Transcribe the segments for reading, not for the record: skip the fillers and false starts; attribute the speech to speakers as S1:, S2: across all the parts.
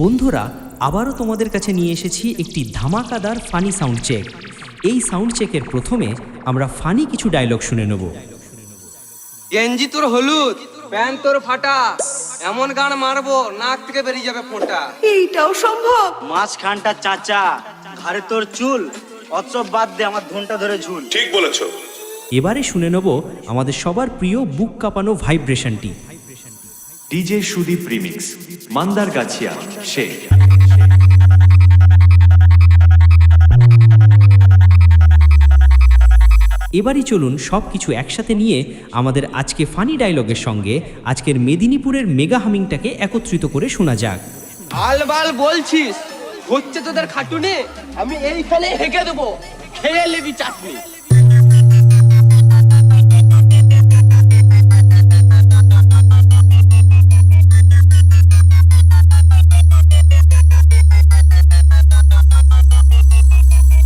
S1: বন্ধুরা, আবারও তোমাদের কাছে নিয়ে এসেছি একটি ধামাকাদার ফানি সাউন্ড চেক। এই সাউন্ড চেকের প্রথমে আমরা ফানি কিছু ডায়লগ শুনে নেব।
S2: গেঞ্জি তোর হলুদ, প্যান্ট তোর ফাটা, এমন গান মারবো নাক থেকে বেরিয়ে যাবে ফোঁটা।
S3: এইটাও সম্ভব?
S4: মাঝখানটা চাচা, ঘাড়ে তোর চুল, অচব বাদ দে আমার ধনটা ধরে ঝুল।
S5: ঠিক বলেছো।
S1: এবারে শুনে নেব আমাদের সবার প্রিয় বুক কাঁপানো ভাইব্রেশনটি।
S6: ডিজে সুদীপ রিমিক্স, মান্দার গাছিয়া সে।
S1: এবারই চলুন সব কিছু একসাথে নিয়ে আমাদের আজকে ফানি ডায়লগের সঙ্গে আজকের মেদিনীপুরের মেগা হামিংটাকে একত্রিত করে শোনা যাক।
S2: আলবাল বলছিস, হচ্ছে তোদের খাটুনে, আমি এইখানে হেঁকে দেবো, খেয়ে নেবি চাটনি।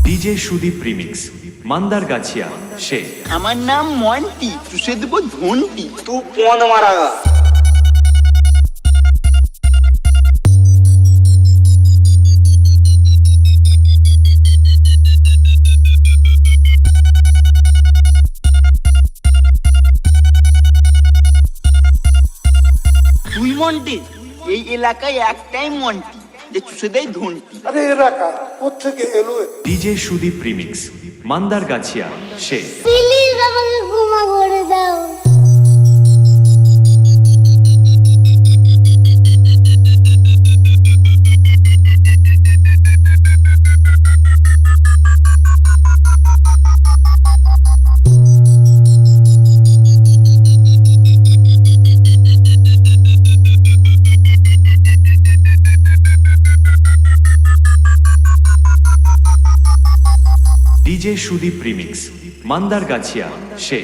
S6: ডিজে সুদীপ রিমিক্স, মান্দার গাছিয়া সে।
S4: আমার নাম মন্টি, চুষে দেবো ধনটি। তুই কোন মারা তুই মন্টি, এই এলাকায় একটাই মন্টি যে চুষে দেয় ধনটি।
S5: আরে এলাকা কোথেকে এলো?
S6: ডিজে সুদীপ রিমিক্স, মান্দার গাছিয়া সে।
S7: প্লিজ আমাকে ক্ষমা করে দাও।
S6: ডিজে সুদীপ রিমিক্স, মান্দার গাছিয়া সে।